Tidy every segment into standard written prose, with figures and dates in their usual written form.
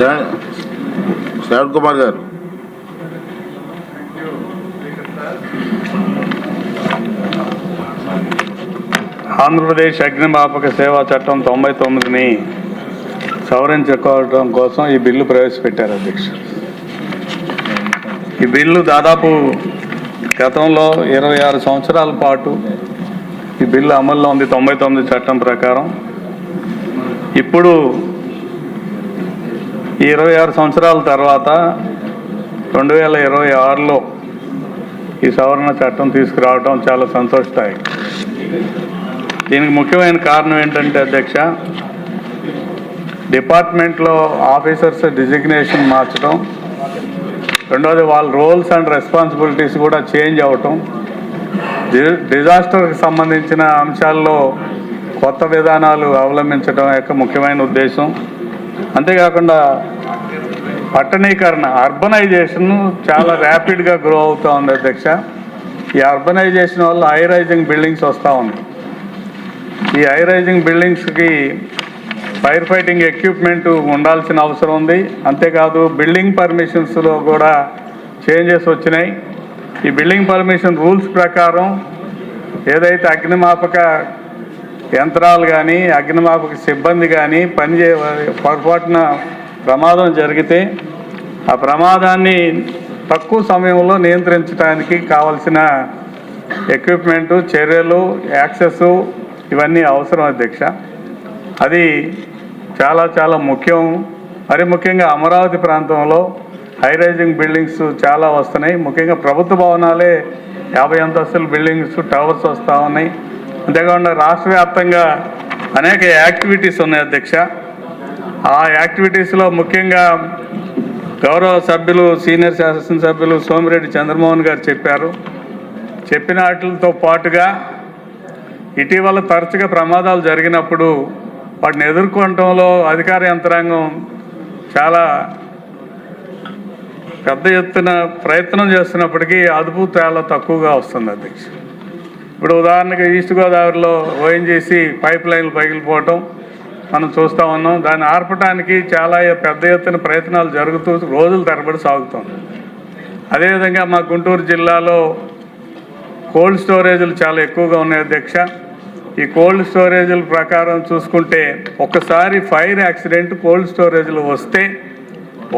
శ్రవణ్ కుమార్ గారు. ఆంధ్రప్రదేశ్ అగ్నిమాపక సేవా చట్టం 99ని సవరించుకోవడం కోసం ఈ బిల్లు ప్రవేశపెట్టారు అధ్యక్ష. ఈ బిల్లు దాదాపు గతంలో 26 సంవత్సరాల పాటు ఈ బిల్లు అమల్లో ఉంది 99 చట్టం ప్రకారం. ఇప్పుడు 26 సంవత్సరాల తర్వాత 2026లో ఈ సవరణ చట్టం తీసుకురావడం చాలా సంతోషదాయకం. దీనికి ముఖ్యమైన కారణం ఏంటంటే అధ్యక్ష, డిపార్ట్మెంట్లో ఆఫీసర్స్ డిజిగ్నేషన్ మార్చడం, రెండోది వాళ్ళ రోల్స్ అండ్ రెస్పాన్సిబిలిటీస్ కూడా చేంజ్ అవ్వటం, డిజాస్టర్కి సంబంధించిన అంశాల్లో కొత్త విధానాలు అవలంబించడం యొక్క ముఖ్యమైన ఉద్దేశం. అంతేకాకుండా పట్టణీకరణ, అర్బనైజేషన్ చాలా ర్యాపిడ్గా గ్రో అవుతూ ఉంది అధ్యక్ష. ఈ అర్బనైజేషన్ వల్ల హై రైజింగ్ బిల్డింగ్స్ వస్తూ ఉన్నాయి. ఈ హై రైజింగ్ బిల్డింగ్స్కి ఫైర్ ఫైటింగ్ ఎక్విప్మెంట్ ఉండాల్సిన అవసరం ఉంది. అంతేకాదు బిల్డింగ్ పర్మిషన్స్లో కూడా చేంజెస్ వచ్చినాయి. ఈ బిల్డింగ్ పర్మిషన్ రూల్స్ ప్రకారం ఏదైతే అగ్నిమాపక యంత్రాలు కానీ అగ్నిమాపక సిబ్బంది కానీ పొరపాటున ప్రమాదం జరిగితే ఆ ప్రమాదాన్ని తక్కువ సమయంలో నియంత్రించడానికి కావలసిన ఎక్విప్మెంటు, చర్యలు, యాక్సెస్ ఇవన్నీ అవసరం అధ్యక్ష. అది చాలా చాలా ముఖ్యం. మరి ముఖ్యంగా అమరావతి ప్రాంతంలో హై రైజింగ్ బిల్డింగ్స్ చాలా వస్తున్నాయి. ముఖ్యంగా ప్రభుత్వ భవనాలే 50 అంతస్తుల బిల్డింగ్స్, టవర్స్ వస్తూ ఉన్నాయి. అంతేకాకుండా రాష్ట్ర వ్యాప్తంగా అనేక యాక్టివిటీస్ ఉన్నాయి అధ్యక్ష. ఆ యాక్టివిటీస్లో ముఖ్యంగా గౌరవ సభ్యులు, సీనియర్ శాసనసభ్యులు సోమిరెడ్డి చంద్రమోహన్ గారు చెప్పిన వాటితో పాటుగా ఇటీవల తరచుగా ప్రమాదాలు జరిగినప్పుడు వాటిని ఎదుర్కొనడంలో అధికార యంత్రాంగం చాలా పెద్ద ఎత్తున ప్రయత్నం చేస్తున్నప్పటికీ అదుపు చాలా తక్కువగా వస్తుంది అధ్యక్ష. ఇప్పుడు ఉదాహరణకి ఈస్ట్ గోదావరిలో ఓఎన్జీసీ పైప్ లైన్లు పగిలిపోవటం మనం చూస్తూ ఉన్నాం. దాన్ని ఆర్పడానికి చాలా పెద్ద ఎత్తున ప్రయత్నాలు జరుగుతూ రోజుల తరబడి సాగుతుంది. అదేవిధంగా మా గుంటూరు జిల్లాలో కోల్డ్ స్టోరేజీలు చాలా ఎక్కువగా ఉన్నాయి అధ్యక్ష. ఈ కోల్డ్ స్టోరేజీల ప్రకారం చూసుకుంటే ఒక్కసారి ఫైర్ యాక్సిడెంట్ కోల్డ్ స్టోరేజీలు వస్తే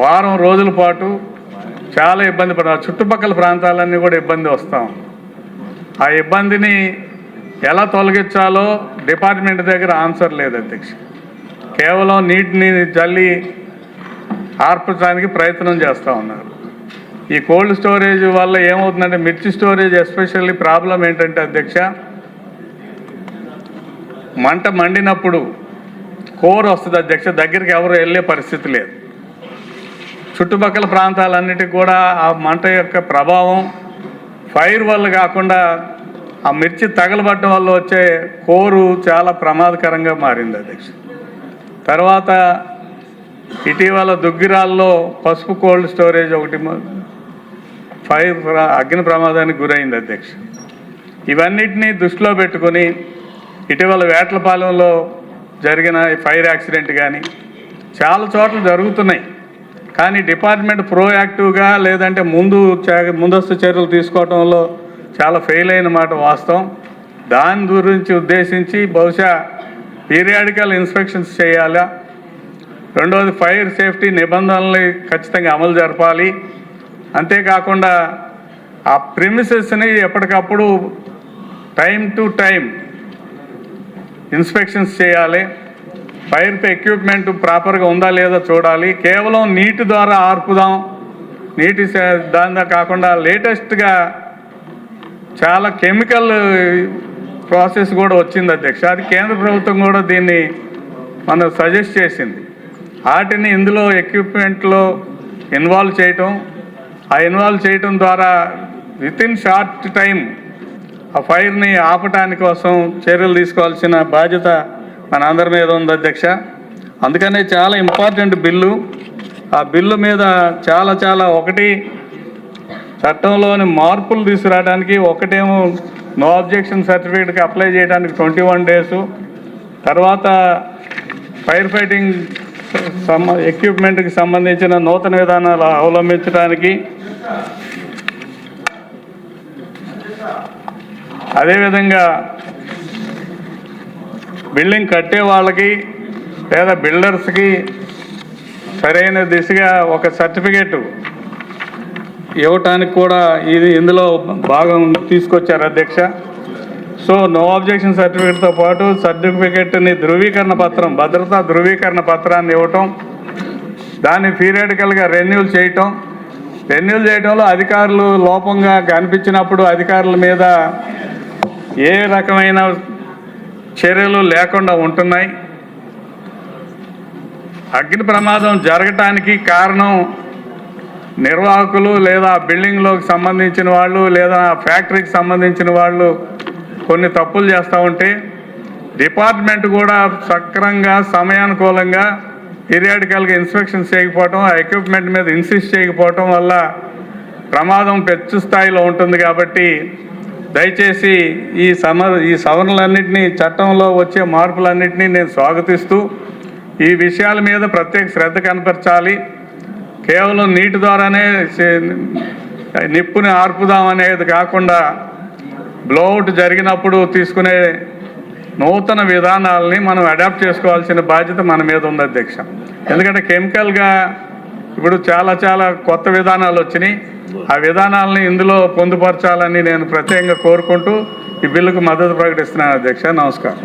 వారం రోజుల పాటు చాలా ఇబ్బంది పడాలి. చుట్టుపక్కల ప్రాంతాలన్నీ కూడా ఇబ్బంది వస్తాం. ఆ ఇబ్బందిని ఎలా తొలగించాలో డిపార్ట్మెంట్ దగ్గర ఆన్సర్ లేదు అధ్యక్ష. కేవలం నీటిని జల్లి ఆర్పడానికి ప్రయత్నం చేస్తూ ఉన్నారు. ఈ కోల్డ్ స్టోరేజ్ వల్ల ఏమవుతుందంటే మిర్చి స్టోరేజ్ ఎస్పెషల్లీ ప్రాబ్లం ఏంటంటే అధ్యక్ష, మంట మండినప్పుడు కోర్ వస్తుంది అధ్యక్ష, దగ్గరికి ఎవరు వెళ్ళే పరిస్థితి లేదు. చుట్టుపక్కల ప్రాంతాలన్నిటికీ కూడా ఆ మంట యొక్క ప్రభావం ఫైర్ వల్ల కాకుండా ఆ మిర్చి తగలబడటం వల్ల వచ్చే కోరు చాలా ప్రమాదకరంగా మారింది అధ్యక్ష. తర్వాత ఇటీవల దుగ్గిరాల్లో పసుపు కోల్డ్ స్టోరేజ్ ఒకటి అగ్ని ప్రమాదానికి గురైంది అధ్యక్ష. ఇవన్నిటినీ దృష్టిలో పెట్టుకొని ఇటీవల వేటలపాలెంలో జరిగిన ఫైర్ యాక్సిడెంట్ కానీ చాలా చోట్ల జరుగుతున్నాయి. కానీ డిపార్ట్మెంట్ ప్రోయాక్టివ్గా లేదంటే ముందస్తు చర్యలు తీసుకోవడంలో చాలా ఫెయిల్ అయిన మాట వాస్తవం. దాని గురించి ఉద్దేశించి బహుశా పీరియాడికల్ ఇన్స్పెక్షన్స్ చేయాలా. రెండవది ఫైర్ సేఫ్టీ నిబంధనల్ని ఖచ్చితంగా అమలు జరపాలి. అంతేకాకుండా ఆ ప్రిమిసెస్ని ఎప్పటికప్పుడు టైం టు టైం ఇన్స్పెక్షన్స్ చేయాలి. ఫైర్ ఎక్విప్మెంట్ ప్రాపర్గా ఉందా లేదా చూడాలి. కేవలం నీటి ద్వారా ఆర్పుదాం, నీటి దాని కాకుండా లేటెస్ట్గా చాలా కెమికల్ ప్రాసెస్ కూడా వచ్చింది అధ్యక్ష. అది కేంద్ర ప్రభుత్వం కూడా దీన్ని మనకు సజెస్ట్ చేసింది. వాటిని ఇందులో ఎక్విప్మెంట్లో ఇన్వాల్వ్ చేయటం, ఆ ఇన్వాల్వ్ చేయటం ద్వారా వితిన్ షార్ట్ టైం ఆ ఫైర్ని ఆపటానికి కోసం చర్యలు తీసుకోవాల్సిన బాధ్యత మన అందరి మీద ఉంది అధ్యక్ష. అందుకనే చాలా ఇంపార్టెంట్ బిల్లు. ఆ బిల్లు మీద చాలా ఒకటి చట్టంలోని మార్పులు తీసుకురావడానికి, ఒకటేమో నో అబ్జెక్షన్ సర్టిఫికేట్కి అప్లై చేయడానికి 21 days, తర్వాత ఫైర్ ఫైటింగ్ ఎక్విప్మెంట్కి సంబంధించిన నూతన విధానాలు అవలంబించడానికి, అదేవిధంగా బిల్డింగ్ కట్టే వాళ్ళకి లేదా బిల్డర్స్కి సరైన దిశగా ఒక సర్టిఫికేట్ ఇవ్వటానికి కూడా ఇందులో భాగం తీసుకొచ్చారు అధ్యక్ష. సో నో అబ్జెక్షన్ సర్టిఫికేట్తో పాటు సర్టిఫికేట్ని ధృవీకరణ పత్రం, భద్రతా ధృవీకరణ పత్రాన్ని ఇవ్వటం, దాన్ని పీరియాడికల్గా రెన్యూల్ చేయడంలో అధికారులు లోపంగా కనిపించినప్పుడు అధికారుల మీద ఏ రకమైన చర్యలు లేకుండా ఉంటున్నాయి. అగ్ని ప్రమాదం జరగటానికి కారణం నిర్వాహకులు లేదా బిల్డింగ్లోకి సంబంధించిన వాళ్ళు లేదా ఫ్యాక్టరీకి సంబంధించిన వాళ్ళు కొన్ని తప్పులు చేస్తూ ఉంటే డిపార్ట్మెంట్ కూడా సక్రమంగా సమయానుకూలంగా పీరియాడికల్గా ఇన్స్పెక్షన్స్ చేయకపోవటం, ఆ ఎక్విప్మెంట్ మీద ఇన్సిస్ట్ చేయకపోవటం వల్ల ప్రమాదం పెచ్చు స్థాయిలో ఉంటుంది. కాబట్టి దయచేసి ఈ సవరణలన్నింటినీ, చట్టంలో వచ్చే మార్పులన్నింటినీ నేను స్వాగతిస్తూ ఈ విషయాల మీద ప్రత్యేక శ్రద్ధ కనపరచాలి. కేవలం నీటి ద్వారానే నిప్పుని ఆర్పుదామనేది కాకుండా బ్లోఅవుట్ జరిగినప్పుడు తీసుకునే నూతన విధానాలని మనం అడాప్ట్ చేసుకోవాల్సిన బాధ్యత మన మీద ఉంది అధ్యక్ష. ఎందుకంటే కెమికల్గా ఇప్పుడు చాలా కొత్త విధానాలు వచ్చినాయి. ఆ విధానాలని ఇందులో పొందుపరచాలని నేను ప్రత్యేకంగా కోరుకుంటూ ఈ బిల్లుకు మద్దతు ప్రకటిస్తున్నాను అధ్యక్ష. నమస్కారం.